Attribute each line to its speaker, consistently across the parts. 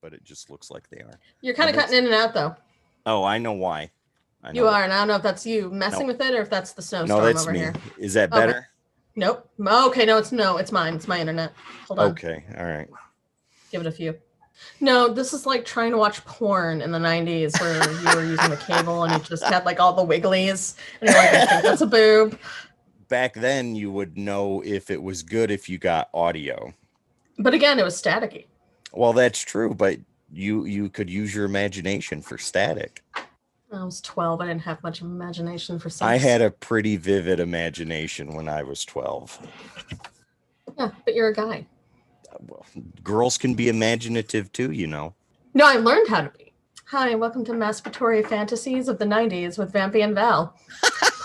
Speaker 1: but it just looks like they are.
Speaker 2: You're kind of cutting in and out, though.
Speaker 1: Oh, I know why.
Speaker 2: You are, and I don't know if that's you messing with it or if that's the snowstorm over here.
Speaker 1: Is that better?
Speaker 2: Okay. Nope. Okay, no, it's mine. It's my internet. Hold on.
Speaker 1: Okay, all right.
Speaker 2: Give it a few. No, this is like trying to watch porn in the 90s where you were using the cable and you just had like all the wigglies. And you're like, I think that's a boob.
Speaker 1: Back then, you would know if it was good if you got audio.
Speaker 2: But again, it was staticky.
Speaker 1: Well, that's true, but you could use your imagination for static.
Speaker 2: I was 12. I didn't have much imagination for sex.
Speaker 1: I had a pretty vivid imagination when I was 12.
Speaker 2: Yeah, but you're a guy.
Speaker 1: Well, girls can be imaginative too, you know.
Speaker 2: No, I learned how to be. Hi, welcome to Masturbatory Fantasies of the 90s with Vampy and Val.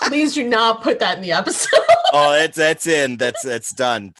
Speaker 2: Please do not put that in the episode.
Speaker 1: Oh, that's in. That's done.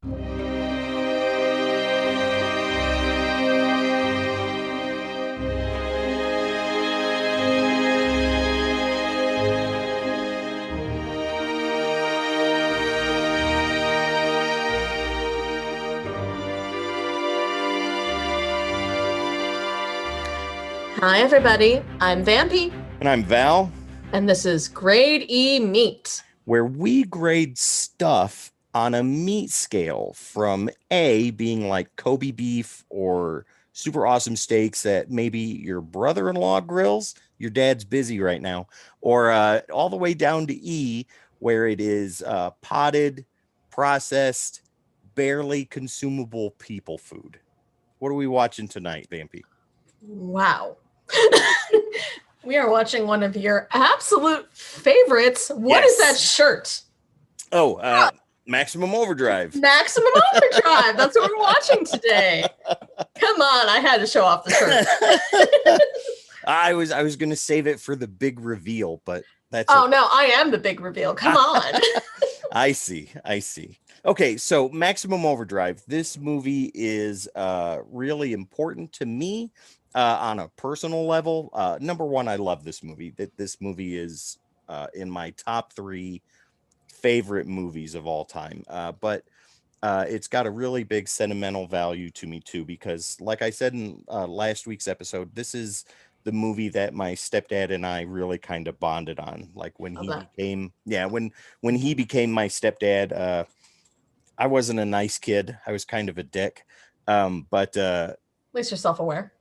Speaker 2: Hi, everybody. I'm Vampy.
Speaker 1: And I'm Val.
Speaker 2: And this is Grade E Meat,
Speaker 1: where we grade stuff on a meat scale from A being like Kobe beef or super awesome steaks that maybe your brother-in-law grills. Your dad's busy right now. Or all the way down to E, where it is potted, processed, barely consumable people food. What are we watching tonight, Vampy?
Speaker 2: Wow. We are watching one of your absolute favorites. What is that shirt?
Speaker 1: Oh, Maximum Overdrive.
Speaker 2: Maximum Overdrive. That's what we're watching today. Come on, I had to show off the shirt.
Speaker 1: I was going to save it for the big reveal, but that's
Speaker 2: no, I am the big reveal. Come on.
Speaker 1: I see. Okay, so Maximum Overdrive. This movie is really important to me. On a personal level, number one, I love this movie. This movie is in my top 3 favorite movies of all time. But it's got a really big sentimental value to me too, because like I said in last week's episode, this is the movie that my stepdad and I really kind of bonded on. Like when he became, when he became my stepdad, I wasn't a nice kid. I was kind of a dick. But at
Speaker 2: least you're self-aware.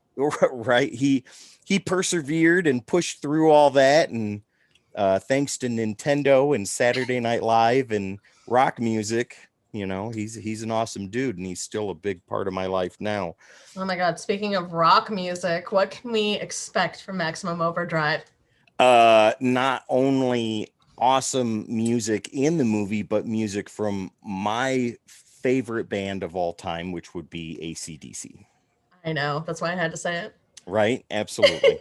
Speaker 1: Right. He persevered and pushed through all that. And thanks to Nintendo and Saturday Night Live and rock music, you know, he's an awesome dude and he's still a big part of my life now.
Speaker 2: Oh my God. Speaking of rock music, what can we expect from Maximum Overdrive?
Speaker 1: Not only awesome music in the movie, but music from my favorite band of all time, which would be AC/DC.
Speaker 2: I know. That's why I had to say it.
Speaker 1: Right. Absolutely.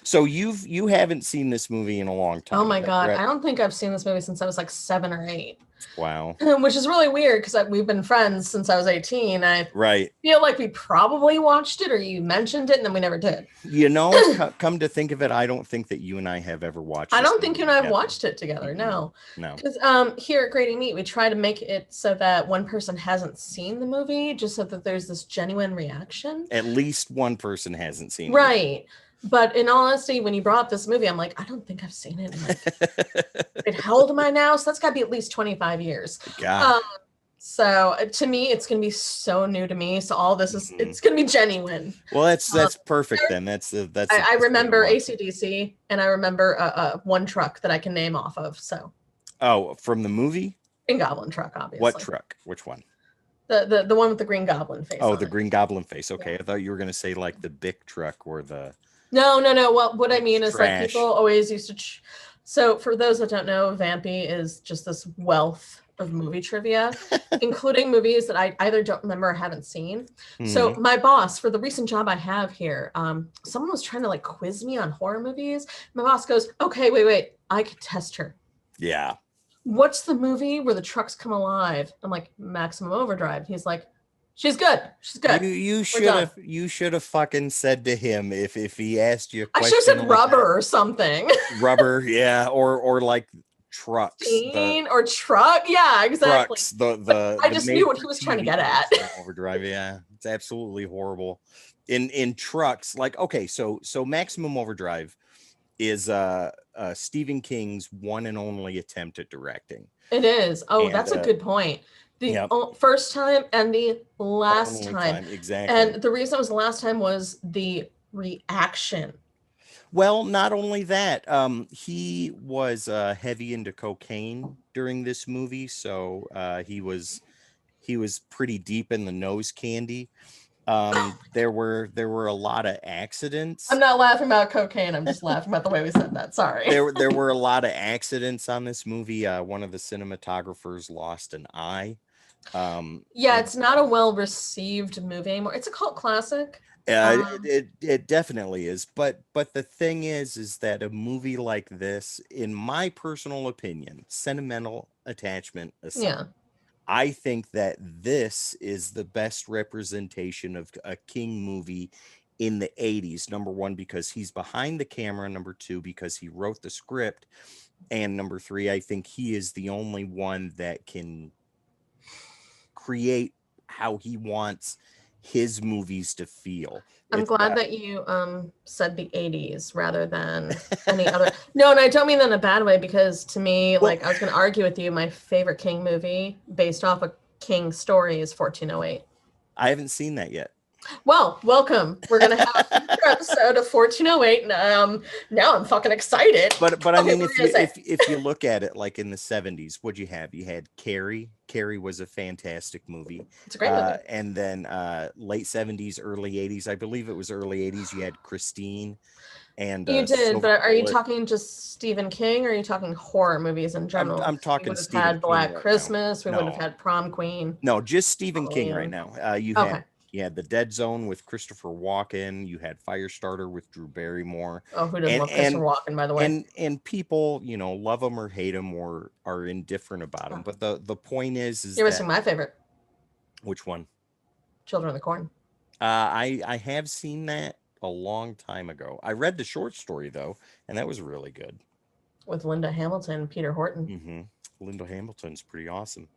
Speaker 1: So you haven't seen this movie in a long time.
Speaker 2: Oh my God. Right? I don't think I've seen this movie since I was like 7 or 8.
Speaker 1: Wow.
Speaker 2: Which is really weird because we've been friends since I was 18. I feel like we probably watched it or you mentioned it and then we never did.
Speaker 1: You know, come to think of it, I don't think that you and I have ever watched it.
Speaker 2: I don't think you and I have watched it together. No. Because here at Grading Meat, we try to make it so that one person hasn't seen the movie, just so that there's this genuine reaction.
Speaker 1: At least one person hasn't seen it.
Speaker 2: Right. But in all honesty, when you brought up this movie, I'm like, I don't think I've seen it. How old am I now? So that's got to be at least 25 years.
Speaker 1: God.
Speaker 2: So to me, it's going to be so new to me. So all this is, it's going to be genuine.
Speaker 1: Well, that's perfect then.
Speaker 2: I remember AC/DC and I remember one truck that I can name off of. So.
Speaker 1: Oh, from the movie?
Speaker 2: Green Goblin truck, obviously.
Speaker 1: What truck? Which one?
Speaker 2: The one with the Green Goblin face.
Speaker 1: Oh, the Green Goblin face. Okay. Yeah. I thought you were going to say like the Bic truck or the.
Speaker 2: No. Well, what I mean is like people always used to. So for those that don't know, Vampy is just this wealth of movie trivia, including movies that I either don't remember or haven't seen. Mm-hmm. So my boss, for the recent job I have here, someone was trying to like quiz me on horror movies. My boss goes, okay, wait, I could test her.
Speaker 1: Yeah.
Speaker 2: What's the movie where the trucks come alive? I'm like, Maximum Overdrive. He's like, she's good.
Speaker 1: You should have fucking said to him if he asked you a question.
Speaker 2: I should have said rubber or something.
Speaker 1: Rubber, yeah, or like trucks,
Speaker 2: teen or truck. Yeah, exactly.
Speaker 1: trucks,
Speaker 2: I just knew what he was trying to get at.
Speaker 1: Overdrive. Yeah, it's absolutely horrible. In trucks, like, okay, so Maximum Overdrive is Stephen King's one and only attempt at directing.
Speaker 2: It is. Oh,
Speaker 1: And
Speaker 2: that's a good point. The
Speaker 1: yep,
Speaker 2: first time and the last
Speaker 1: only
Speaker 2: time.
Speaker 1: exactly.
Speaker 2: And the reason it was the last time was the reaction.
Speaker 1: Well, not only that, he was heavy into cocaine during this movie, so he was pretty deep in the nose candy. There were a lot of accidents.
Speaker 2: I'm not laughing about cocaine. I'm just laughing about the way we said that. Sorry.
Speaker 1: There were a lot of accidents on this movie. One of the cinematographers lost an eye.
Speaker 2: Yeah, it's not a well received movie anymore. It's a cult classic.
Speaker 1: It definitely is, but the thing is that a movie like this, in my personal opinion, sentimental attachment aside,
Speaker 2: Yeah.
Speaker 1: I think that this is the best representation of a King movie in the 80s. Number one, because he's behind the camera. Number two, because he wrote the script. And number three, I think he is the only one that can create how he wants his movies to feel.
Speaker 2: I'm glad that you said the 80s rather than any other. No, and I don't mean that in a bad way, because to me, like, I was going to argue with you, my favorite King movie based off a King story is 1408.
Speaker 1: I haven't seen that yet.
Speaker 2: Well, welcome. We're going to have a future episode of 1408. Now I'm fucking excited.
Speaker 1: But I mean, if you look at it, like in the 70s, what'd you have? You had Carrie. Carrie was a fantastic movie.
Speaker 2: It's a great movie.
Speaker 1: And then late 70s, early 80s, I believe it was early 80s, you had Christine. And
Speaker 2: you did, but are you talking just Stephen King, or are you talking horror movies in general?
Speaker 1: I'm talking
Speaker 2: Stephen King. We would have had Black Christmas. We would have had Prom Queen.
Speaker 1: No, just Stephen King right now. You had The Dead Zone with Christopher Walken. You had Firestarter with Drew Barrymore.
Speaker 2: Oh, who doesn't love Christopher Walken, by the way?
Speaker 1: And people, love him or hate him or are indifferent about him. But the point is
Speaker 2: you're missing my favorite.
Speaker 1: Which one?
Speaker 2: Children of the Corn.
Speaker 1: I have seen that a long time ago. I read the short story though, and that was really good.
Speaker 2: With Linda Hamilton and Peter Horton.
Speaker 1: Mm-hmm. Linda Hamilton's pretty awesome.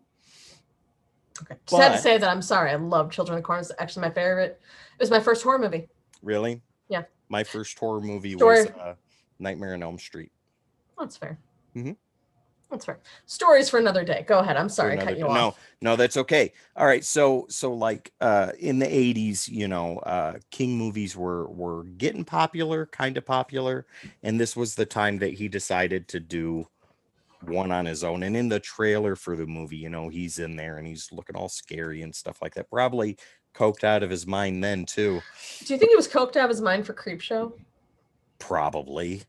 Speaker 2: Okay. Just had to say that I'm sorry. I love Children of the Corn. It's actually my favorite. It was my first horror movie.
Speaker 1: Really?
Speaker 2: Yeah.
Speaker 1: My first horror movie was Nightmare on Elm Street.
Speaker 2: That's fair.
Speaker 1: Mm-hmm.
Speaker 2: That's fair. Stories for another day. Go ahead. I'm sorry, I cut you off.
Speaker 1: No, that's okay. All right. So like in the 80s, King movies were getting popular, kind of popular, and this was the time that he decided to do one on his own. And in the trailer for the movie, he's in there and he's looking all scary and stuff like that. Probably coked out of his mind then too.
Speaker 2: Do you think he was coked out of his mind for Creepshow?
Speaker 1: Probably.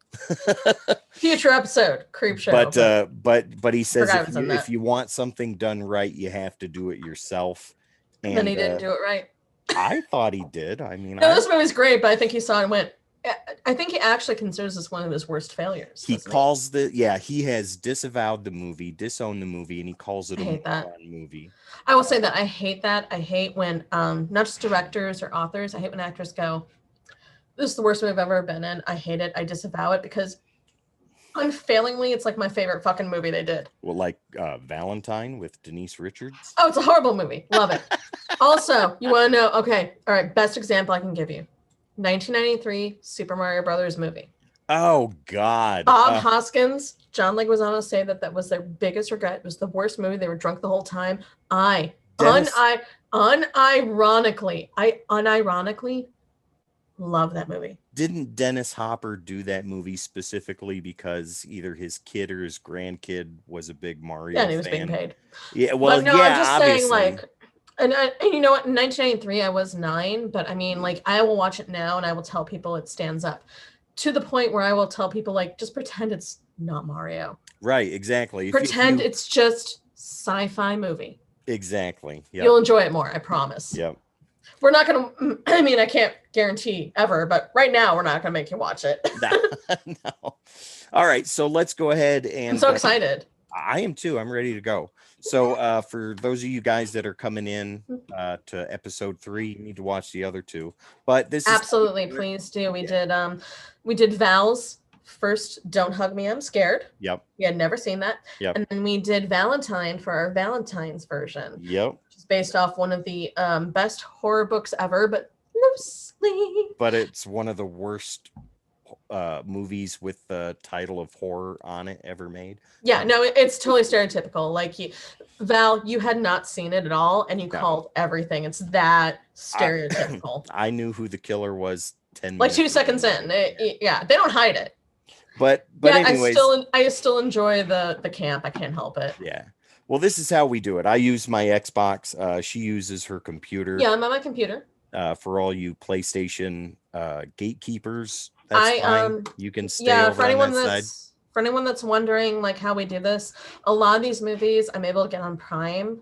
Speaker 2: Future episode, Creepshow.
Speaker 1: But he says if you want something done right, you have to do it yourself. And
Speaker 2: then he didn't do it right.
Speaker 1: I thought he did. I mean,
Speaker 2: this movie's great, but I think he saw it and went, I think he actually considers this one of his worst failures.
Speaker 1: He calls he has disavowed the movie, disowned the movie, and he calls it a moron movie.
Speaker 2: I will say that I hate that. I hate when not just directors or authors, I hate when actors go, this is the worst movie I've ever been in. I hate it. I disavow it, because unfailingly, it's like my favorite fucking movie they did.
Speaker 1: Well, like Valentine with Denise Richards.
Speaker 2: Oh, it's a horrible movie. Love it. Also, you want to know, okay, all right, best example I can give you. 1993 Super Mario Brothers movie.
Speaker 1: Oh God.
Speaker 2: Bob Hoskins, John Leguizamo say that was their biggest regret. It was the worst movie. They were drunk the whole time. Unironically love that movie.
Speaker 1: Didn't Dennis Hopper do that movie specifically because either his kid or his grandkid was a big Mario fan?
Speaker 2: Yeah, and he was being paid.
Speaker 1: Yeah, well,
Speaker 2: I'm just obviously saying, like, and you know what? In 1993, I was 9, but I mean, like, I will watch it now and I will tell people it stands up to the point where I will tell people, like, just pretend it's not Mario.
Speaker 1: Right, exactly.
Speaker 2: Pretend it's just sci-fi movie.
Speaker 1: Exactly. Yep.
Speaker 2: You'll enjoy it more, I promise.
Speaker 1: Yep.
Speaker 2: We're not going to, I mean, I can't guarantee ever, but right now we're not going to make you watch it.
Speaker 1: No. All right, so let's go ahead and...
Speaker 2: I'm so excited.
Speaker 1: I am too. I'm ready to go. So for those of you guys that are coming in to episode 3, you need to watch the other 2. But this
Speaker 2: absolutely, please do. We did Vows first Don't Hug Me, I'm Scared.
Speaker 1: Yep.
Speaker 2: We had never seen that.
Speaker 1: Yep.
Speaker 2: And then we did Valentine for our Valentine's version.
Speaker 1: Yep.
Speaker 2: Which is based off one of the best horror books ever, but loosely.
Speaker 1: But it's one of the worst movies with the title of horror on it ever made.
Speaker 2: Yeah, no, it's totally stereotypical. Like, Val, you had not seen it at all, and you called everything. It's that stereotypical.
Speaker 1: I knew who the killer was 10 minutes.
Speaker 2: Like 2 seconds in. Yeah, they don't hide it.
Speaker 1: But
Speaker 2: yeah,
Speaker 1: anyways,
Speaker 2: I still enjoy the camp. I can't help it.
Speaker 1: Yeah. Well, this is how we do it. I use my Xbox. She uses her computer.
Speaker 2: Yeah, I'm on my computer.
Speaker 1: For all you PlayStation gatekeepers, that's fine. You can stay over
Speaker 2: for anyone
Speaker 1: on that
Speaker 2: that's
Speaker 1: side.
Speaker 2: For anyone that's wondering like how we do this, a lot of these movies I'm able to get on Prime.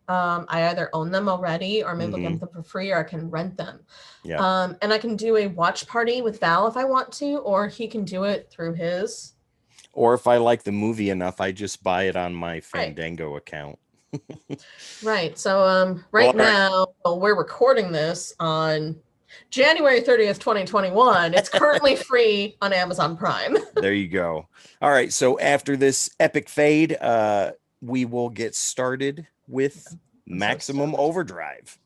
Speaker 2: I either own them already or I'm able to get them for free, or I can rent them.
Speaker 1: Yeah.
Speaker 2: And I can do a watch party with Val if I want to, or he can do it through his.
Speaker 1: Or if I like the movie enough, I just buy it on my Fandango account.
Speaker 2: Right. So now we're recording this on January 30th, 2021. It's currently free on Amazon Prime.
Speaker 1: There you go. All right. So after this epic fade, we will get started with Maximum Overdrive.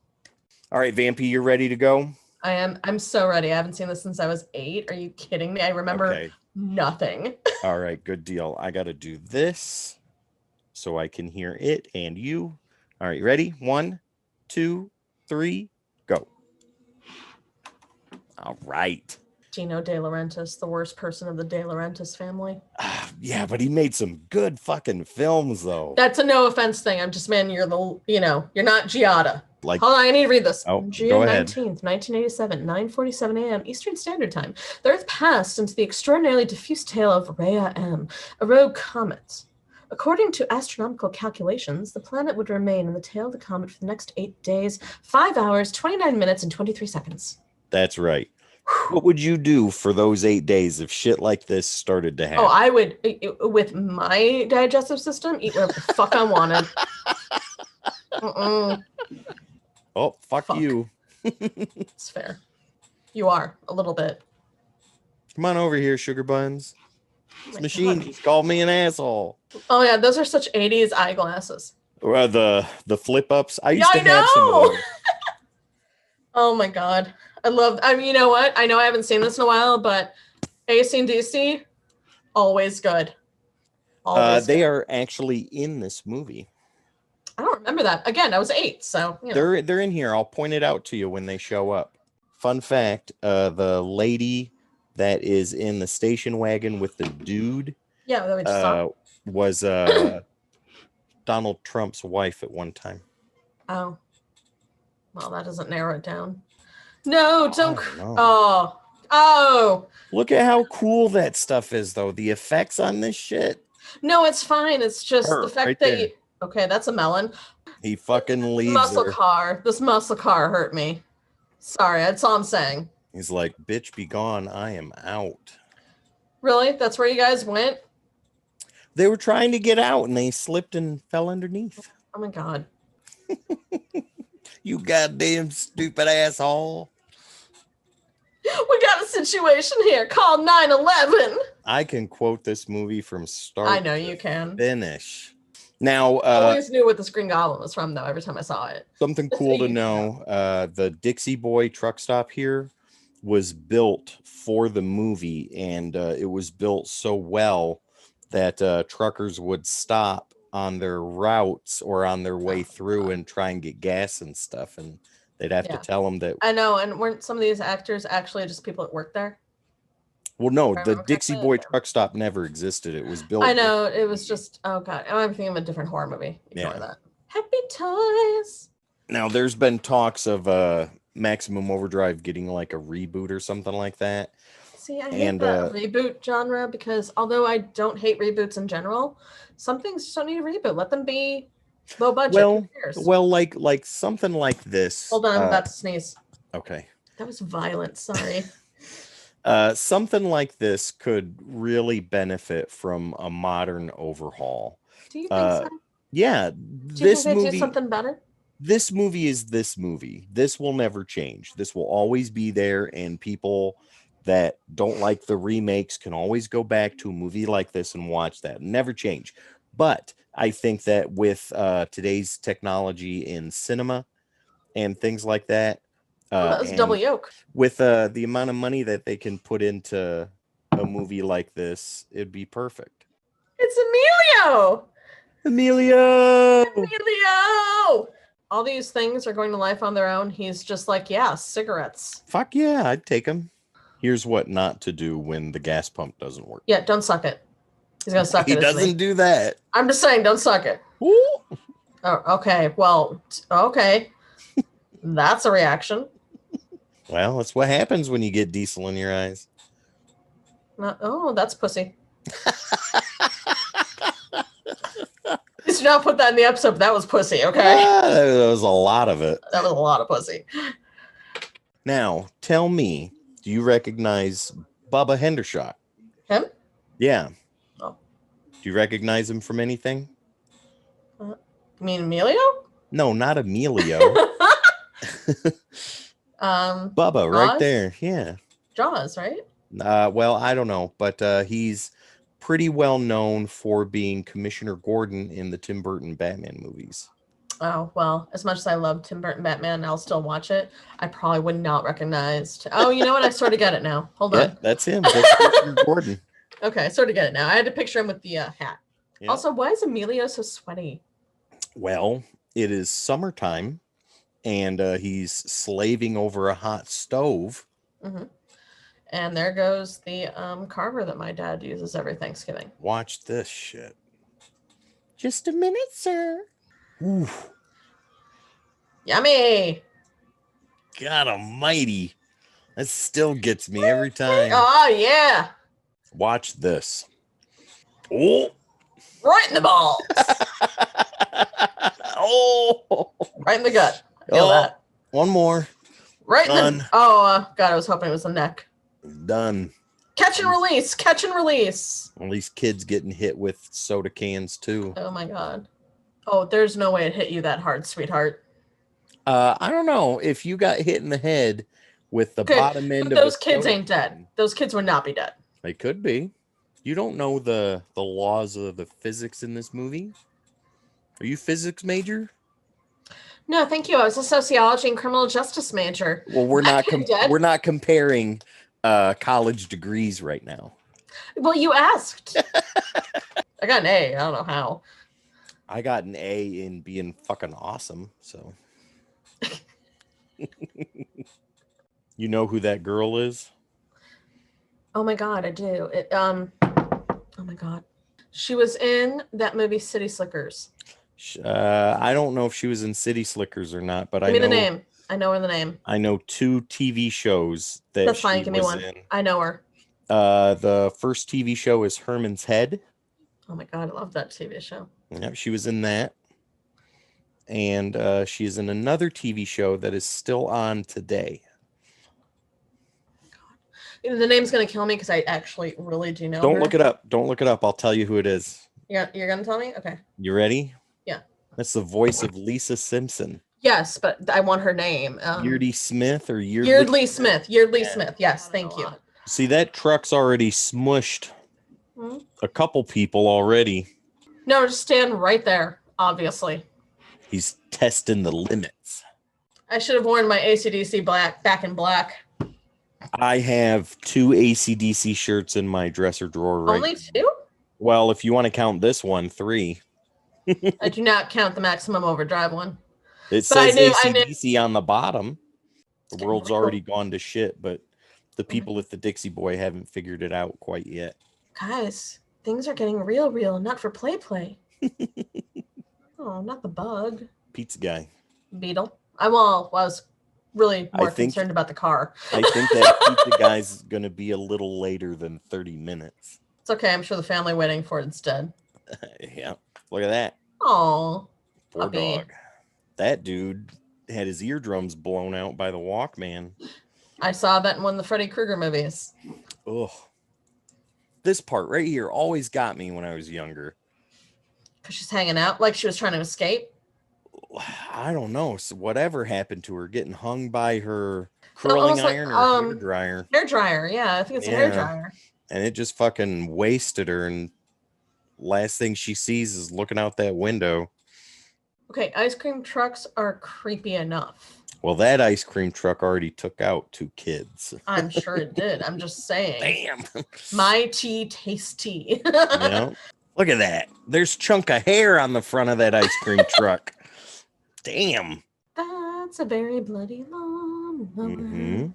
Speaker 1: All right, Vampy, you're ready to go?
Speaker 2: I am. I'm so ready. I haven't seen this since I was 8. Are you kidding me? I remember nothing.
Speaker 1: All right, good deal. I got to do this so I can hear it and you. All right, ready? 1, 2, 3, go. All right.
Speaker 2: Dino De Laurentiis, the worst person of the De Laurentiis family.
Speaker 1: Yeah, but he made some good fucking films, though.
Speaker 2: That's a no offense thing. I'm just, man, you're you're not Giada.
Speaker 1: Like,
Speaker 2: hold on, I need to read this.
Speaker 1: Oh,
Speaker 2: June
Speaker 1: go ahead.
Speaker 2: 19th, 1987, 9:47 a.m. Eastern Standard Time. The Earth passed into the extraordinarily diffuse tail of Rhea M, a rogue comet. According to astronomical calculations, the planet would remain in the tail of the comet for the next 8 days, 5 hours, 29 minutes, and 23 seconds.
Speaker 1: That's right. What would you do for those 8 days if shit like this started to happen?
Speaker 2: Oh, I would, with my digestive system, eat whatever the fuck I wanted.
Speaker 1: Oh, fuck you.
Speaker 2: It's fair. You are, a little bit.
Speaker 1: Come on over here, sugar buns. This machine just called me an asshole.
Speaker 2: Oh, yeah, those are such 80s eyeglasses.
Speaker 1: The flip ups. I used to have some of those.
Speaker 2: Oh my god. You know what? I know I haven't seen this in a while, but AC and DC, always good.
Speaker 1: They are actually in this movie.
Speaker 2: I don't remember that. Again, I was 8, so
Speaker 1: they're in here. I'll point it out to you when they show up. Fun fact: the lady that is in the station wagon with the dude, was Donald Trump's wife at one time.
Speaker 2: Oh, well, that doesn't narrow it down. No, don't. Oh.
Speaker 1: Look at how cool that stuff is, though. The effects on this shit.
Speaker 2: No, it's fine. It's just the fact that okay, that's a melon.
Speaker 1: He fucking leaves
Speaker 2: This muscle car hurt me. Sorry, that's all I'm saying.
Speaker 1: He's like, bitch, be gone. I am out.
Speaker 2: Really? That's where you guys went?
Speaker 1: They were trying to get out and they slipped and fell underneath.
Speaker 2: Oh my god.
Speaker 1: You goddamn stupid asshole.
Speaker 2: We got a situation here. Call 911.
Speaker 1: I can quote this movie from start.
Speaker 2: I know you can.
Speaker 1: Finish. Now,
Speaker 2: I always knew what this Green Goblin was from, though, every time I saw it.
Speaker 1: Something cool to know. The Dixie Boy truck stop here was built for the movie, and it was built so well that truckers would stop on their routes or on their way through and try and get gas and stuff, and they'd have to tell them that.
Speaker 2: I know, and weren't some of these actors actually just people that worked there?
Speaker 1: Well, no, the Dixie Boy truck stop never existed. It was built.
Speaker 2: I know, it was just, oh god, I'm thinking of a different horror movie. Ignore that. Happy Toys.
Speaker 1: Now, there's been talks of Maximum Overdrive getting like a reboot or something like that.
Speaker 2: See, I hate the reboot genre because although I don't hate reboots in general, some things just don't need a reboot. Let them be low budget.
Speaker 1: Well, like something like this.
Speaker 2: Hold on, I'm about to sneeze.
Speaker 1: Okay.
Speaker 2: That was violent. Sorry.
Speaker 1: Something like this could really benefit from a modern overhaul.
Speaker 2: Do you think so?
Speaker 1: Yeah.
Speaker 2: Do you think they do something better?
Speaker 1: This movie is this movie. This will never change. This will always be there, and people that don't like the remakes can always go back to a movie like this and watch that. Never change. But I think that with today's technology in cinema and things like that,
Speaker 2: that was double yoke.
Speaker 1: With the amount of money that they can put into a movie like this, it'd be perfect.
Speaker 2: It's Emilio!
Speaker 1: Emilio!
Speaker 2: All these things are going to life on their own. He's just like, yeah, cigarettes.
Speaker 1: Fuck yeah, I'd take them. Here's what not to do when the gas pump doesn't work.
Speaker 2: Yeah, don't suck it. He's going to suck it.
Speaker 1: He doesn't do that.
Speaker 2: I'm just saying, don't suck it.
Speaker 1: Ooh.
Speaker 2: Oh, okay. Well, okay. That's a reaction.
Speaker 1: Well, that's what happens when you get diesel in your eyes.
Speaker 2: Oh, that's pussy. Please do not put that in the episode, but that was pussy, okay?
Speaker 1: That was a lot of it.
Speaker 2: That was a lot of pussy.
Speaker 1: Now, tell me, do you recognize Bubba Hendershot?
Speaker 2: Him?
Speaker 1: Yeah.
Speaker 2: Oh.
Speaker 1: Do you recognize him from anything?
Speaker 2: You mean Emilio?
Speaker 1: No, not Emilio. Bubba, right there. Yeah.
Speaker 2: Jaws, right?
Speaker 1: Well, I don't know, but he's pretty well known for being Commissioner Gordon in the Tim Burton Batman movies.
Speaker 2: Oh, well, as much as I love Tim Burton Batman, I'll still watch it. I probably would not recognize. Oh, you know what? I sort of get it now. Hold on.
Speaker 1: That's him. That's Commissioner Gordon.
Speaker 2: Okay, I sort of get it now. I had to picture him with the hat. Yep. Also, why is Emilio so sweaty?
Speaker 1: Well, it is summertime, and he's slaving over a hot stove.
Speaker 2: Mm-hmm. And there goes the carver that my dad uses every Thanksgiving.
Speaker 1: Watch this shit. Just a minute, sir. Ooh.
Speaker 2: Yummy.
Speaker 1: God almighty. That still gets me every time.
Speaker 2: Oh, yeah.
Speaker 1: Watch this. Oh.
Speaker 2: Right in the balls.
Speaker 1: Oh.
Speaker 2: Right in the gut. Feel that.
Speaker 1: One more.
Speaker 2: Right in the... Oh, God, I was hoping it was the neck.
Speaker 1: Done.
Speaker 2: Catch and release. Catch and release.
Speaker 1: Well, these kids getting hit with soda cans, too.
Speaker 2: Oh, my God. Oh, there's no way it hit you that hard, sweetheart.
Speaker 1: I don't know. If you got hit in the head with the bottom end of
Speaker 2: those kids ain't dead. Those kids would not be dead.
Speaker 1: They could be. You don't know the laws of the physics in this movie? Are you physics major?
Speaker 2: No, thank you. I was a sociology and criminal justice major.
Speaker 1: Well, we're not comparing college degrees right now.
Speaker 2: Well, you asked. I got an A. I don't know how.
Speaker 1: I got an A in being fucking awesome, so. You know who that girl is?
Speaker 2: Oh my God, I do. Oh my God. She was in that movie City Slickers.
Speaker 1: I don't know if she was in City Slickers or not, but
Speaker 2: Give me the name. I know her the name.
Speaker 1: I know 2 TV shows that
Speaker 2: That's fine. Give me one. I know her.
Speaker 1: The first TV show is Herman's Head.
Speaker 2: Oh my God, I love that TV show.
Speaker 1: Yeah, she was in that. And she is in another TV show that is still on today.
Speaker 2: God. The name's going to kill me because I actually really do know
Speaker 1: Don't
Speaker 2: her.
Speaker 1: look it up. Don't look it up. I'll tell you who it is.
Speaker 2: You're going to tell me? Okay.
Speaker 1: You ready?
Speaker 2: Yeah.
Speaker 1: That's the voice of Lisa Simpson.
Speaker 2: Yes, but I want her name.
Speaker 1: Yeardley Smith or
Speaker 2: Yeardley Smith. Yeardley Smith. Yes, thank you.
Speaker 1: See, that truck's already smushed a couple people already.
Speaker 2: No, just stand right there, obviously.
Speaker 1: He's testing the limits.
Speaker 2: I should have worn my AC/DC back in black.
Speaker 1: I have 2 AC/DC shirts in my dresser drawer right
Speaker 2: Only 2?
Speaker 1: Well, if you want to count this one, 3.
Speaker 2: I do not count the Maximum Overdrive one.
Speaker 1: It says AC/DC on the bottom. The world's already gone to shit, but the people at the Dixie Boy haven't figured it out quite yet.
Speaker 2: Guys, things are getting real, not for play. Oh, not the bug.
Speaker 1: Pizza guy.
Speaker 2: Beetle. I was really more concerned about the car.
Speaker 1: I think that pizza guy's going to be a little later than 30 minutes.
Speaker 2: It's okay. I'm sure the family waiting for it instead.
Speaker 1: Yeah. Look at that.
Speaker 2: Oh,
Speaker 1: poor dog. That dude had his eardrums blown out by the Walkman.
Speaker 2: I saw that in one of the Freddy Krueger movies.
Speaker 1: Ugh. This part right here always got me when I was younger.
Speaker 2: Because she's hanging out like she was trying to escape?
Speaker 1: I don't know. So whatever happened to her, getting hung by her curling iron or hair dryer.
Speaker 2: Hair dryer, yeah, I think it's a hair dryer.
Speaker 1: And it just fucking wasted her, and last thing she sees is looking out that window.
Speaker 2: Okay, ice cream trucks are creepy enough.
Speaker 1: Well, that ice cream truck already took out 2 kids.
Speaker 2: I'm sure it did. I'm just saying.
Speaker 1: Damn.
Speaker 2: My tea tastes tea.
Speaker 1: Yeah. Look at that. There's a chunk of hair on the front of that ice cream truck. Damn.
Speaker 2: That's a very bloody lawnmower.
Speaker 1: Mm-hmm.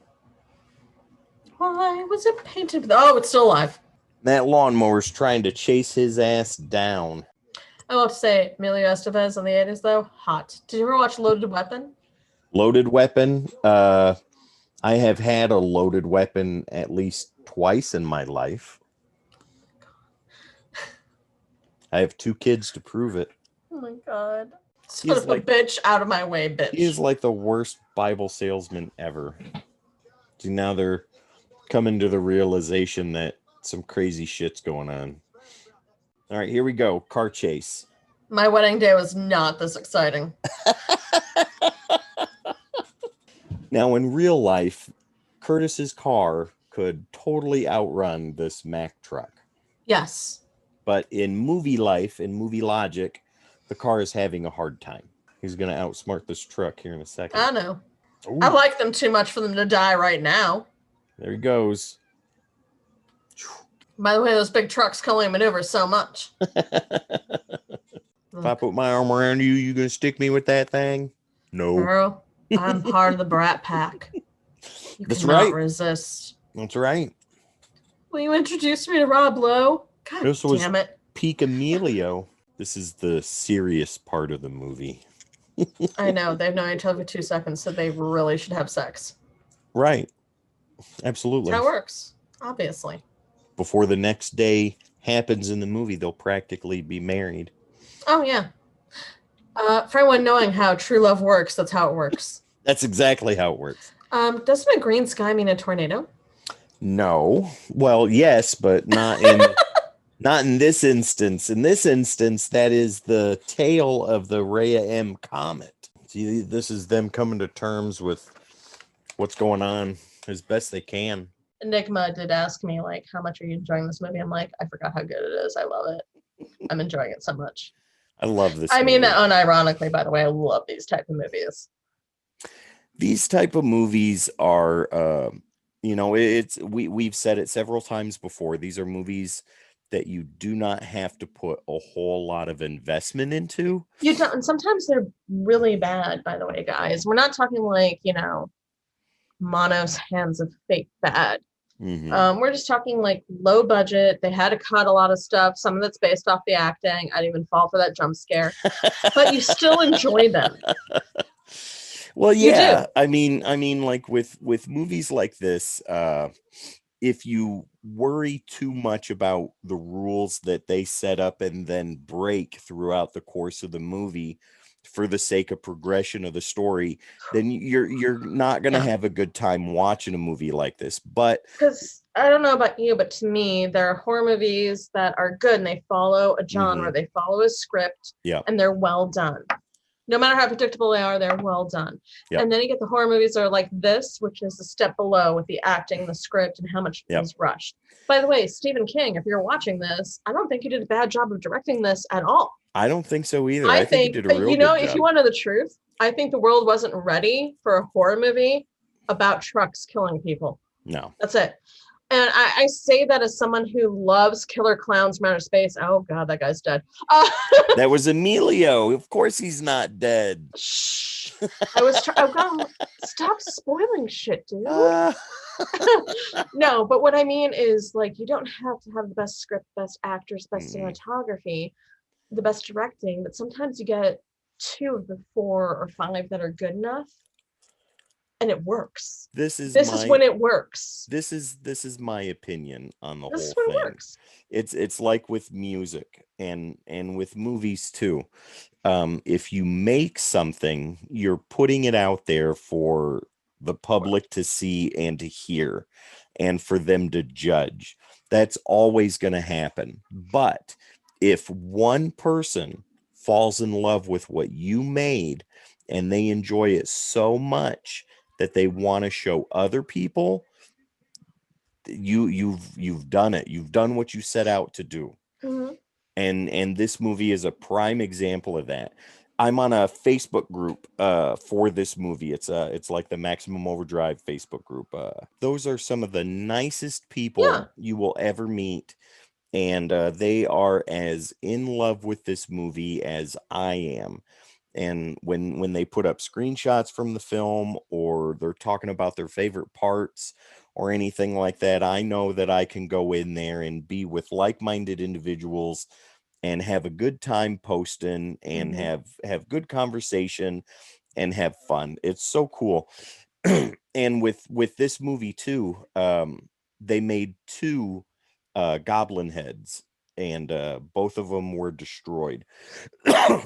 Speaker 2: Why was it painted? Oh, it's still alive.
Speaker 1: That lawnmower's trying to chase his ass down.
Speaker 2: I will have to say, Emilio Estevez in the 80s, though, hot. Did you ever watch Loaded Weapon?
Speaker 1: Loaded Weapon? I have had a loaded weapon at least twice in my life. I have 2 kids to prove it.
Speaker 2: Oh my God. Son of a bitch, out of my way, bitch.
Speaker 1: He is like the worst Bible salesman ever. See, now they're coming to the realization that some crazy shit's going on. All right, here we go. Car chase.
Speaker 2: My wedding day was not this exciting.
Speaker 1: Now, in real life, Curtis's car could totally outrun this Mack truck.
Speaker 2: Yes.
Speaker 1: But in movie life, in movie logic, the car is having a hard time. He's going to outsmart this truck here in a second.
Speaker 2: I know.
Speaker 1: Ooh.
Speaker 2: I like them too much for them to die right now.
Speaker 1: There he goes.
Speaker 2: By the way, those big trucks can only maneuver so much.
Speaker 1: If I put my arm around you, you going to stick me with that thing? No.
Speaker 2: Girl, I'm part of the Brat Pack. You
Speaker 1: That's
Speaker 2: cannot
Speaker 1: right.
Speaker 2: resist.
Speaker 1: That's right.
Speaker 2: Will you introduce me to Rob Lowe? God
Speaker 1: This
Speaker 2: damn it.
Speaker 1: Peak Emilio. This is the serious part of the movie.
Speaker 2: I know. They've known each other for 2 seconds, so they really should have sex.
Speaker 1: Right. Absolutely.
Speaker 2: That's how it works, obviously.
Speaker 1: Before the next day happens in the movie, they'll practically be married.
Speaker 2: Oh, yeah. For anyone knowing how true love works, that's how it works.
Speaker 1: That's exactly how it works.
Speaker 2: Doesn't a green sky mean a tornado?
Speaker 1: No. Well, yes, but not in not in this instance. In this instance, that is the tail of the Rhea M comet. See, this is them coming to terms with what's going on as best they can.
Speaker 2: Enigma did ask me, like, how much are you enjoying this movie? I'm like, I forgot how good it is. I love it. I'm enjoying it so much.
Speaker 1: I love this
Speaker 2: I mean
Speaker 1: movie.
Speaker 2: that unironically, by the way. I love these type of movies.
Speaker 1: These type of movies are, we've said it several times before. These are movies that you do not have to put a whole lot of investment into.
Speaker 2: You don't, and sometimes they're really bad, by the way, guys. We're not talking like, Mono's Hands of Fate bad.
Speaker 1: Mm-hmm.
Speaker 2: We're just talking like low budget. They had to cut a lot of stuff. Some of it's based off the acting. I didn't even fall for that jump scare, but you still enjoy them.
Speaker 1: Well, yeah. I mean, like with movies like this, if you worry too much about the rules that they set up and then break throughout the course of the movie for the sake of progression of the story, then you're not going to have a good time watching a movie like this. But
Speaker 2: because I don't know about you, but to me, there are horror movies that are good and they follow a genre,
Speaker 1: Mm-hmm.
Speaker 2: they follow a script, and they're well done. No matter how predictable they are, they're well done. Yep. And then you get the horror movies that are like this, which is a step below with the acting, the script, and how much is rushed. By the way, Stephen King, if you're watching this, I don't think you did a bad job of directing this at all.
Speaker 1: I don't think so either. I think you did a real good job.
Speaker 2: If you want to know the truth, I think the world wasn't ready for a horror movie about trucks killing people.
Speaker 1: No.
Speaker 2: That's it. And I say that as someone who loves killer clowns from outer space. Oh, God, that guy's dead.
Speaker 1: That was Emilio. Of course he's not dead.
Speaker 2: Shh. Stop spoiling shit, dude. No, but what I mean is, like, you don't have to have the best script, best actors, best cinematography, the best directing, but sometimes you get 2 of the 4 or 5 that are good enough. And it works. This is when it works.
Speaker 1: This is my opinion on the whole thing.
Speaker 2: It works.
Speaker 1: It's like with music and with movies too. If you make something, you're putting it out there for the public to see and to hear and for them to judge. That's always going to happen. But if one person falls in love with what you made and they enjoy it so much that they want to show other people, you've done it. You've done what you set out to do.
Speaker 2: Mm-hmm.
Speaker 1: And this movie is a prime example of that. I'm on a Facebook group for this movie. It's like the Maximum Overdrive Facebook group. Those are some of the nicest people you will ever meet, and they are as in love with this movie as I am. And when they put up screenshots from the film, or they're talking about their favorite parts or anything like that, I know that I can go in there and be with like-minded individuals and have a good time posting and have good conversation and have fun. It's so cool. And with this movie too, they made two goblin heads, and both of them were destroyed,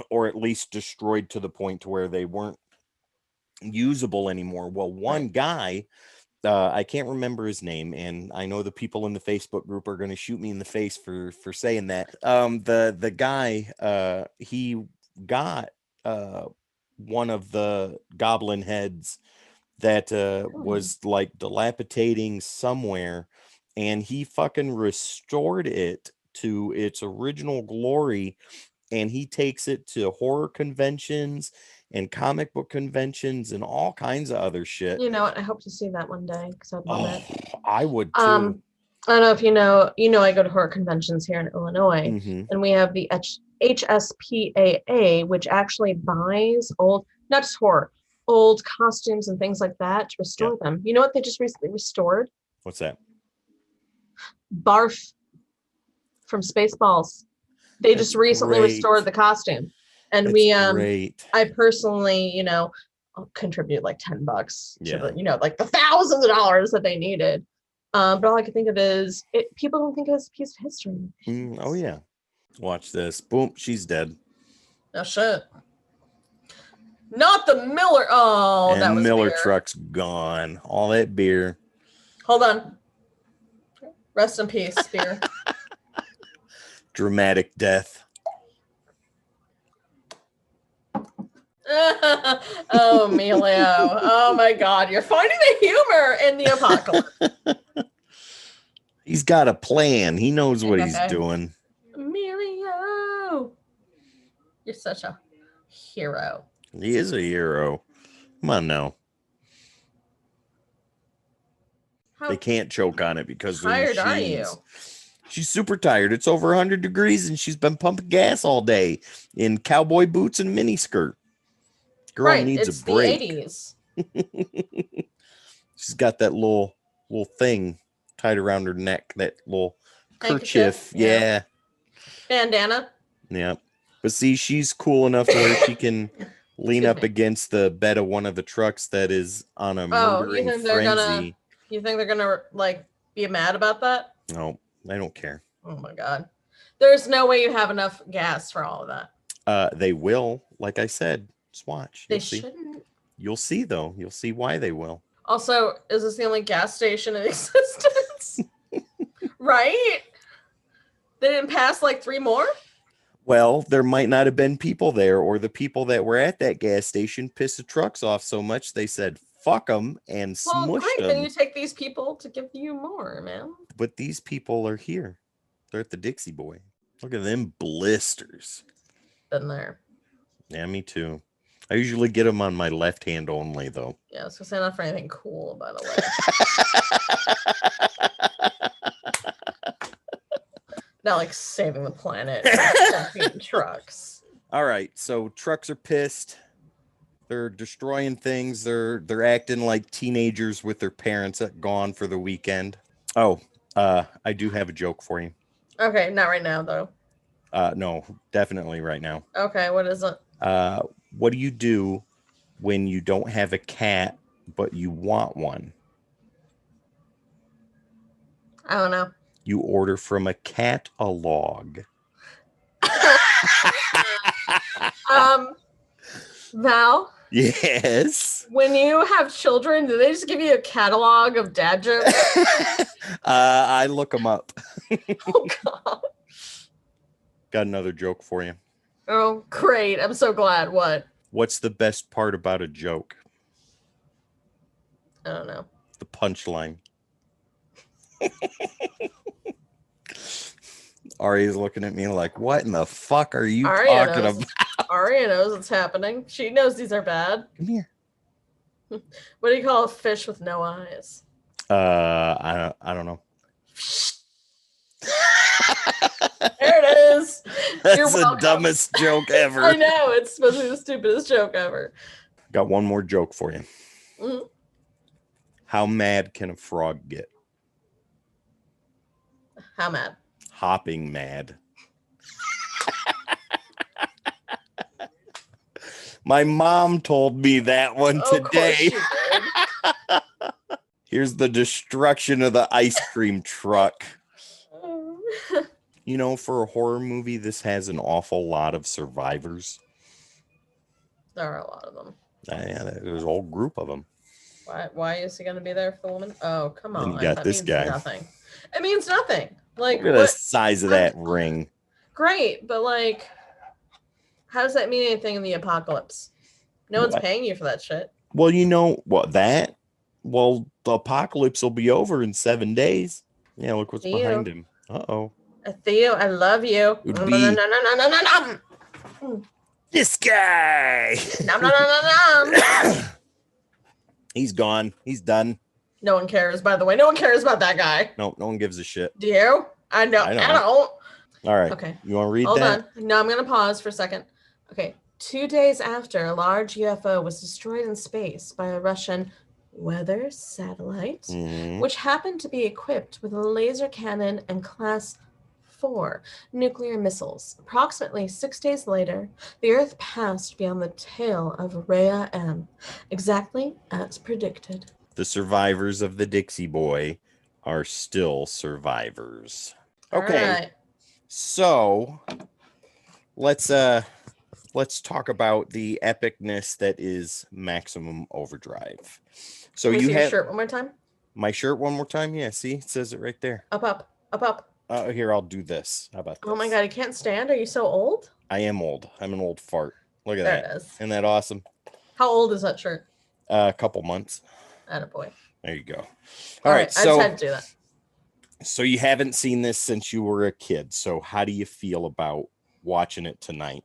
Speaker 1: or at least destroyed to the point to where they weren't usable anymore. Well, one guy, I can't remember his name, and I know the people in the Facebook group are going to shoot me in the face for saying that. The guy, he got one of the goblin heads that was like dilapidating somewhere, and he fucking restored it to its original glory, and he takes it to horror conventions and comic book conventions and all kinds of other shit.
Speaker 2: You know what? I hope to see that one day because I'd love it.
Speaker 1: I would too.
Speaker 2: I don't know if you know, I go to horror conventions here in Illinois, and we have the HSPAA, which actually buys old, not just horror, old costumes and things like that to restore them. You know what they just recently restored?
Speaker 1: What's that?
Speaker 2: Barf from Spaceballs. They just recently restored the costume. And I personally, I'll contribute like $10 to the, like the thousands of dollars that they needed. But all I can think of is people don't think it's a piece of history.
Speaker 1: Oh yeah. Watch this. Boom, she's dead.
Speaker 2: Oh shit. Not the Miller. Oh,
Speaker 1: and
Speaker 2: that was
Speaker 1: Miller
Speaker 2: beer.
Speaker 1: Truck's gone. All that beer.
Speaker 2: Hold on. Rest in peace, beer.
Speaker 1: Dramatic death.
Speaker 2: Oh, Emilio. Oh my God. You're finding the humor in the apocalypse.
Speaker 1: He's got a plan. He knows what he's doing.
Speaker 2: Emilio. You're such a hero.
Speaker 1: He is a hero. Come on now. They can't choke on it because they're machines. Are you? She's super tired. It's over 100 degrees and she's been pumping gas all day in cowboy boots and miniskirt. Girl needs a break. It's the 80s. She's got that little thing tied around her neck, that little kerchief. Yeah.
Speaker 2: Bandana.
Speaker 1: Yeah. But see, she's cool enough where she can lean up against the bed of one of the trucks that is on a murdering frenzy.
Speaker 2: You think they're gonna like be mad about that?
Speaker 1: No, I don't care.
Speaker 2: Oh my God. There's no way you have enough gas for all of that.
Speaker 1: They will, like I said. Just watch.
Speaker 2: They shouldn't.
Speaker 1: You'll see though. You'll see why they will.
Speaker 2: Also, is this the only gas station in existence? Right? They didn't pass like 3 more?
Speaker 1: Well, there might not have been people there, or the people that were at that gas station pissed the trucks off so much they said fuck them and smushed them.
Speaker 2: Then you take these people to give you more, man.
Speaker 1: But these people are here. They're at the Dixie Boy. Look at them blisters.
Speaker 2: Been there.
Speaker 1: Yeah, me too. I usually get them on my left hand only, though.
Speaker 2: Yeah, I was gonna say not for anything cool, by the way. Not like saving the planet. Trucks.
Speaker 1: All right, so trucks are pissed. They're destroying things. They're acting like teenagers with their parents gone for the weekend. Oh, I do have a joke for you.
Speaker 2: Okay, not right now though.
Speaker 1: No, definitely right now.
Speaker 2: Okay, what is it?
Speaker 1: What do you do when you don't have a cat but you want one?
Speaker 2: I don't know.
Speaker 1: You order from a catalog.
Speaker 2: Val?
Speaker 1: Yes.
Speaker 2: When you have children, do they just give you a catalog of dad jokes?
Speaker 1: I look them up.
Speaker 2: Oh, God.
Speaker 1: Got another joke for you.
Speaker 2: Oh, great. I'm so glad. What?
Speaker 1: What's the best part about a joke?
Speaker 2: I don't know.
Speaker 1: The punchline. Ari's looking at me like, what in the fuck are you talking about?
Speaker 2: Aria knows what's happening. She knows these are bad.
Speaker 1: Come here.
Speaker 2: What do you call a fish with no eyes?
Speaker 1: I don't know.
Speaker 2: There it is.
Speaker 1: That's the dumbest joke ever.
Speaker 2: I know, it's supposed to be the stupidest joke ever.
Speaker 1: Got one more joke for you.
Speaker 2: Mm-hmm.
Speaker 1: How mad can a frog get?
Speaker 2: How mad?
Speaker 1: Hopping mad. My mom told me that one today. Here's the destruction of the ice cream truck. You know, for a horror movie, this has an awful lot of survivors.
Speaker 2: There are a lot of them.
Speaker 1: Yeah, there's a whole group of them.
Speaker 2: Why is he going to be there for the woman? Oh, come on.
Speaker 1: And you got this guy.
Speaker 2: Nothing. It means nothing. Like,
Speaker 1: look at the size of that ring.
Speaker 2: Great, but like, how does that mean anything in the apocalypse? No one's paying you for that shit.
Speaker 1: Well, you know what? Well, the apocalypse will be over in 7 days. Yeah, look what's behind him. Uh-oh.
Speaker 2: Theo, I love you.
Speaker 1: This guy. He's gone. He's done.
Speaker 2: No one cares, by the way. No one cares about that guy.
Speaker 1: No one gives a shit.
Speaker 2: Do you? I know. I don't.
Speaker 1: All right.
Speaker 2: Okay.
Speaker 1: You want to read
Speaker 2: that?
Speaker 1: Hold
Speaker 2: on. No, I'm going to pause for a second. Okay. 2 days after a large UFO was destroyed in space by a Russian weather satellite, which happened to be equipped with a laser cannon and Class 4 nuclear missiles. Approximately 6 days later, the Earth passed beyond the tail of Rhea M, exactly as predicted.
Speaker 1: The survivors of the Dixie Boy are still survivors. Okay, right. So let's talk about the epicness that is Maximum Overdrive. So
Speaker 2: you have your shirt one more time?
Speaker 1: My shirt one more time? Yeah, see, it says it right there.
Speaker 2: Up.
Speaker 1: Here, I'll do this. How about this?
Speaker 2: Oh my God, you can't stand? Are you so old?
Speaker 1: I am old. I'm an old fart. Look at that. There it is. Isn't that awesome?
Speaker 2: How old is that shirt?
Speaker 1: A couple months.
Speaker 2: Attaboy.
Speaker 1: There you go.
Speaker 2: All right, so I just had to do that.
Speaker 1: So you haven't seen this since you were a kid. So how do you feel about watching it tonight?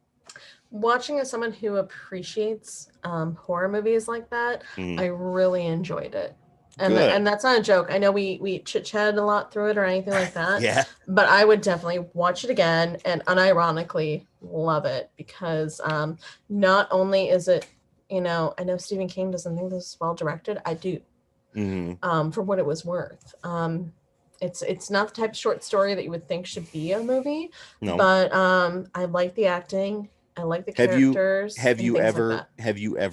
Speaker 2: Watching as someone who appreciates horror movies like that, I really enjoyed it. And that's not a joke. I know we chit-chatted a lot through it or anything like that.
Speaker 1: Yeah.
Speaker 2: But I would definitely watch it again and unironically love it because not only is it, I know Stephen King doesn't think this is well directed. I do. For what it was worth. It's not the type of short story that you would think should be a movie. No. But I like the acting. I like the characters.
Speaker 1: Have you ever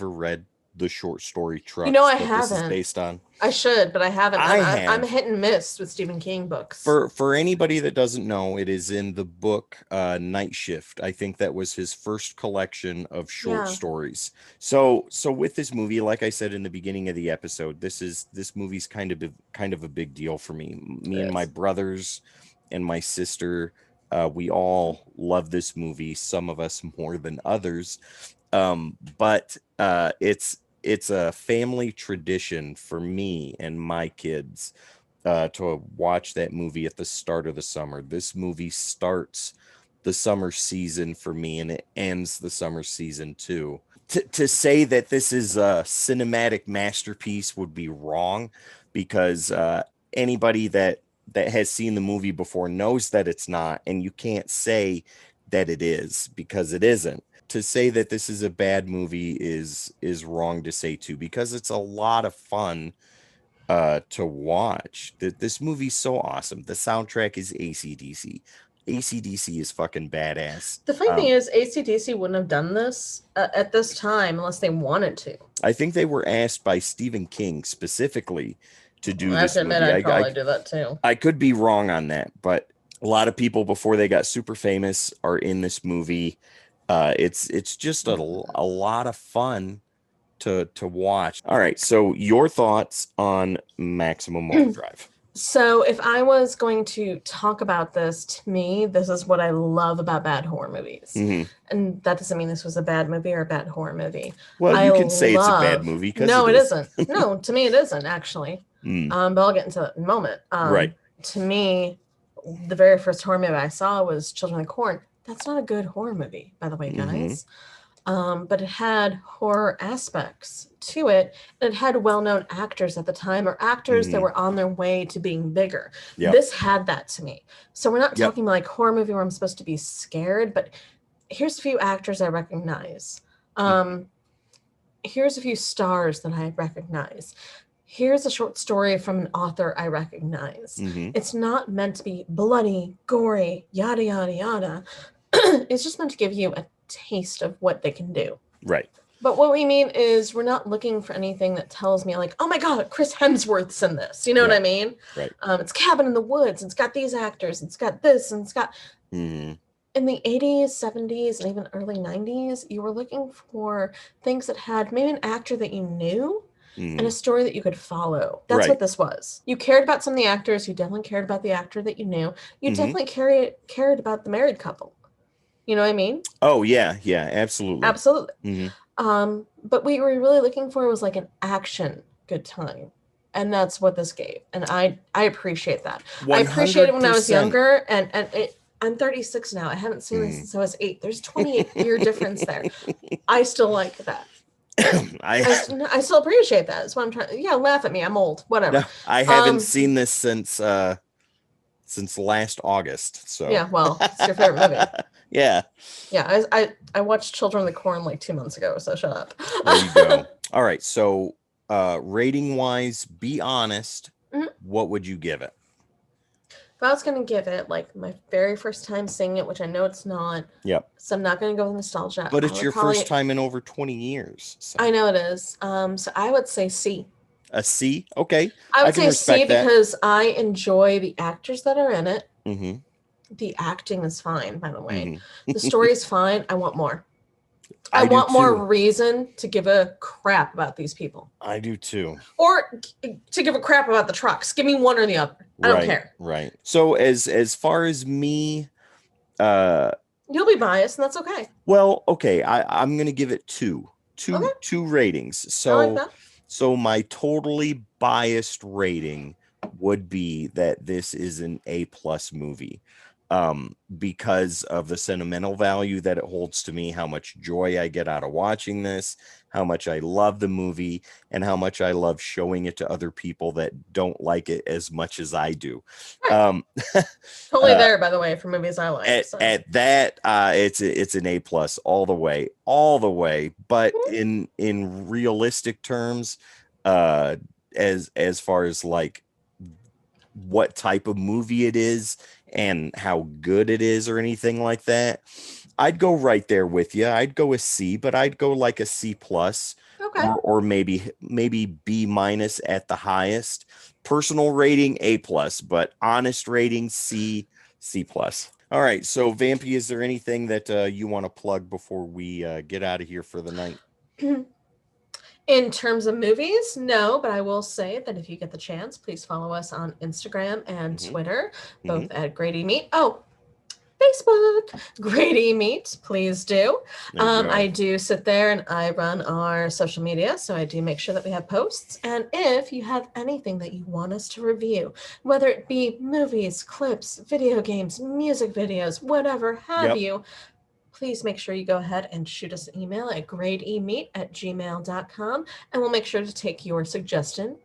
Speaker 1: read the short story Trucks?
Speaker 2: I haven't.
Speaker 1: This is based on.
Speaker 2: I should, but I haven't. I'm hit and miss with Stephen King books.
Speaker 1: For anybody that doesn't know, it is in the book Night Shift. I think that was his first collection of short stories. So with this movie, like I said in the beginning of the episode, this movie's kind of a big deal for me. Me and my brothers and my sister, we all love this movie. Some of us more than others, but it's a family tradition for me and my kids to watch that movie at the start of the summer. This movie starts the summer season for me and it ends the summer season too. To say that this is a cinematic masterpiece would be wrong because anybody that has seen the movie before knows that it's not, and you can't say that it is because it isn't. To say that this is a bad movie is wrong to say too, because it's a lot of fun to watch. This movie's so awesome. The soundtrack is AC/DC. AC/DC is fucking badass.
Speaker 2: The funny thing is, AC/DC wouldn't have done this at this time unless they wanted to.
Speaker 1: I think they were asked by Stephen King specifically to do this movie.
Speaker 2: I'd probably do that too.
Speaker 1: I could be wrong on that, but a lot of people before they got super famous are in this movie. It's just a lot of fun to watch. All right, so your thoughts on Maximum Overdrive?
Speaker 2: So if I was going to talk about this, to me, this is what I love about bad horror movies. And that doesn't mean this was a bad movie or a bad horror movie.
Speaker 1: Well, you can say it's a bad movie because
Speaker 2: no, it isn't. No, to me it isn't actually. But I'll get into that in a moment.
Speaker 1: Right.
Speaker 2: To me, the very first horror movie I saw was Children of the Corn. That's not a good horror movie, by the way, guys. But it had horror aspects to it, and it had well-known actors at the time, or actors that were on their way to being bigger. Yep. This had that to me. So we're not talking like horror movie where I'm supposed to be scared, but here's a few actors I recognize. Here's a few stars that I recognize. Here's a short story from an author I recognize. It's not meant to be bloody, gory, yada, yada, yada. It's just meant to give you a taste of what they can do.
Speaker 1: Right.
Speaker 2: But what we mean is we're not looking for anything that tells me like, oh my God, Chris Hemsworth's in this. You know what I mean?
Speaker 1: Right.
Speaker 2: It's Cabin in the Woods. It's got these actors. It's got this, and it's got... In the 80s, 70s, and even early 90s, you were looking for things that had maybe an actor that you knew and a story that you could follow. That's what this was. You cared about some of the actors. You definitely cared about the actor that you knew. You definitely cared about the married couple. You know what I mean?
Speaker 1: Oh, yeah. Yeah, absolutely.
Speaker 2: Absolutely. But what we were really looking for was like an action good time. And that's what this gave. And I appreciate that. 100%. I appreciated it when I was younger. And I'm 36 now. I haven't seen this since I was 8. There's 28-year difference there. I still like that. I still appreciate that. That's what I'm trying. Yeah, laugh at me. I'm old. Whatever.
Speaker 1: No, I haven't seen this since last August. So
Speaker 2: yeah, well, it's your favorite movie.
Speaker 1: Yeah.
Speaker 2: Yeah, I watched Children of the Corn like 2 months ago, so shut up.
Speaker 1: There you go. All right, so rating wise, be honest. What would you give it?
Speaker 2: If I was going to give it like my very first time seeing it, which I know it's not.
Speaker 1: Yep.
Speaker 2: So I'm not going to go with nostalgia.
Speaker 1: But it's your first time in over 20 years. So.
Speaker 2: I know it is. So I would say C.
Speaker 1: A C? Okay.
Speaker 2: I would say C because I enjoy the actors that are in it. The acting is fine, by the way. The story is fine. I want more. I want more reason to give a crap about these people.
Speaker 1: I do too.
Speaker 2: Or to give a crap about the trucks. Give me one or the other. I don't care.
Speaker 1: Right. So as far as me,
Speaker 2: you'll be biased, and that's okay.
Speaker 1: Well, okay. I'm gonna give it two ratings. So,
Speaker 2: I like that.
Speaker 1: So my totally biased rating would be that this is an A+ movie. Because of the sentimental value that it holds to me, how much joy I get out of watching this, how much I love the movie, and how much I love showing it to other people that don't like it as much as I do.
Speaker 2: Right. Totally there, by the way, for movies I like.
Speaker 1: At that, it's an A+ all the way. But in realistic terms, as far as like what type of movie it is and how good it is or anything like that, I'd go right there with you. I'd go a C, but I'd go like a C+, or maybe B- at the highest. Personal rating A+, but honest rating C+. All right, so Vampy, is there anything that you want to plug before we get out of here for the night?
Speaker 2: In terms of movies, no, but I will say that if you get the chance, please follow us on Instagram and Twitter, both at Grady Meat. Oh, Facebook, Grady Meat, please do. I do sit there and I run our social media, so I do make sure that we have posts. And if you have anything that you want us to review, whether it be movies, clips, video games, music videos, whatever have you, please make sure you go ahead and shoot us an email at gradeemeat@gmail.com, and we'll make sure to take your suggestion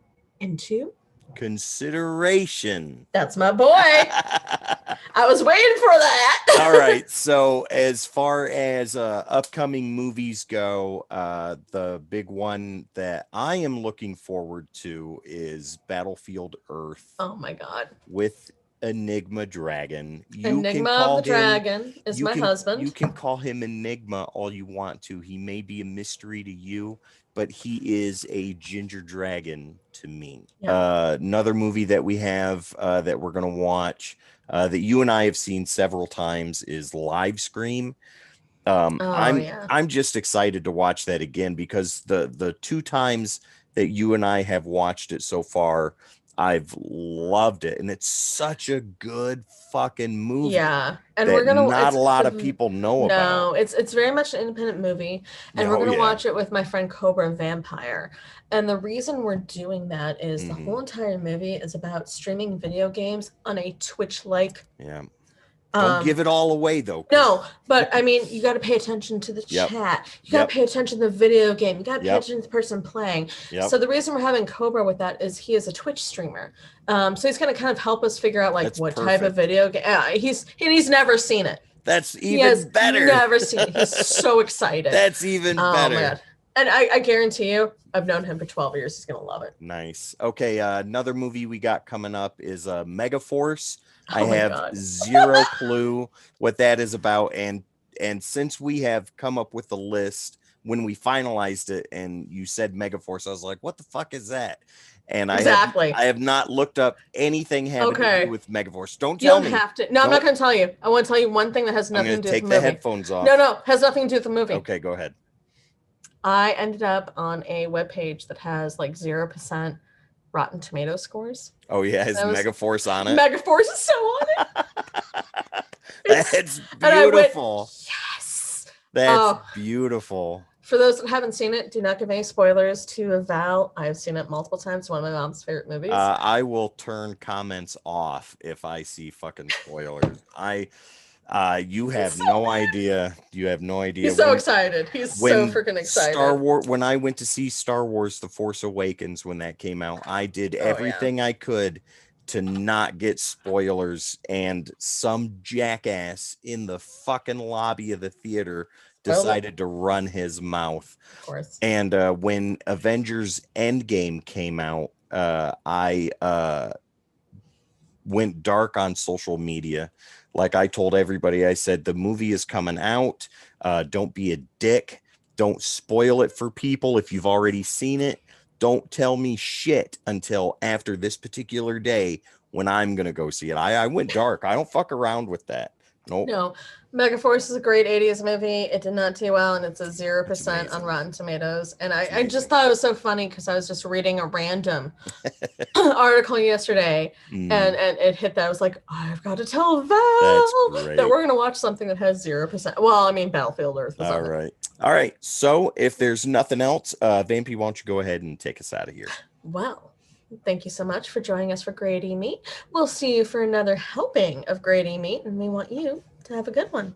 Speaker 2: into
Speaker 1: consideration.
Speaker 2: That's my boy. I was waiting for that.
Speaker 1: All right. So as far as upcoming movies go, the big one that I am looking forward to is Battlefield Earth.
Speaker 2: Oh my God.
Speaker 1: With Enigma Dragon.
Speaker 2: Enigma the Dragon is my husband.
Speaker 1: You can call him Enigma all you want to. He may be a mystery to you, but he is a ginger dragon to me. Another movie that we have that we're going to watch that you and I have seen several times is Live Scream. I'm just excited to watch that again because the 2 times that you and I have watched it so far, I've loved it, and it's such a good fucking movie.
Speaker 2: Yeah, and
Speaker 1: that
Speaker 2: we're gonna.
Speaker 1: not a lot of
Speaker 2: It's
Speaker 1: people know about.
Speaker 2: no, it's very much an independent movie, and we're
Speaker 1: Oh
Speaker 2: gonna
Speaker 1: yeah.
Speaker 2: watch it with my friend Cobra Vampire. And the reason we're doing that is the whole entire movie is about streaming video games on a Twitch-like.
Speaker 1: Yeah. Don't give it all away though.
Speaker 2: No, but I mean, you got to pay attention to the chat. You got to pay attention to the video game. You got to pay attention to the person playing. So the reason we're having Cobra with that is he is a Twitch streamer. So he's going to kind of help us figure out like
Speaker 1: That's
Speaker 2: what
Speaker 1: perfect.
Speaker 2: type of video game. He's never seen it.
Speaker 1: That's
Speaker 2: He
Speaker 1: even
Speaker 2: has
Speaker 1: better.
Speaker 2: never seen it. He's so excited.
Speaker 1: That's even better.
Speaker 2: My God. And I guarantee you, I've known him for 12 years. He's going to love it.
Speaker 1: Nice. Okay, another movie we got coming up is Megaforce.
Speaker 2: Oh
Speaker 1: I have zero clue what that is about, and since we have come up with the list, when we finalized it and you said Megaforce, I was like, what the fuck is that? And I have not looked up anything having to do with Megaforce. Don't tell me.
Speaker 2: You don't have to. No, I'm not going to tell you. I want to tell you one thing that has nothing to do with the movie.
Speaker 1: Take the headphones off.
Speaker 2: No, has nothing to do with the movie.
Speaker 1: Okay, go ahead.
Speaker 2: I ended up on a webpage that has like 0% Rotten Tomato scores.
Speaker 1: Oh yeah, is Megaforce on it?
Speaker 2: Megaforce is so on it.
Speaker 1: That's beautiful.
Speaker 2: Yes.
Speaker 1: That's beautiful.
Speaker 2: For those that haven't seen it, do not give any spoilers to Val. I've seen it multiple times. One of my mom's favorite movies.
Speaker 1: I will turn comments off if I see fucking spoilers. You have no idea. You have no idea.
Speaker 2: He's so excited. He's so freaking excited.
Speaker 1: Star Wars. When I went to see Star Wars: The Force Awakens when that came out, I did everything I could to not get spoilers. And some jackass in the fucking lobby of the theater decided to run his mouth.
Speaker 2: Of course.
Speaker 1: And when Avengers Endgame came out, I went dark on social media. Like I told everybody, I said, the movie is coming out. Don't be a dick. Don't spoil it for people. If you've already seen it, don't tell me shit until after this particular day when I'm going to go see it. I went dark. I don't fuck around with that. Nope.
Speaker 2: No, Megaforce is a great 80s movie. It did not do well, and it's a 0% on Rotten Tomatoes. And I just thought it was so funny because I was just reading a random article yesterday, and it hit that. I was like, I've got to tell Val that we're going to watch something that has 0%. Well, I mean, Battlefield Earth.
Speaker 1: All right. All right. So if there's nothing else, Vampy, why don't you go ahead and take us out of here?
Speaker 2: Well, thank you so much for joining us for Grade E Meat. We'll see you for another helping of Grade E Meat, and we want you to have a good one.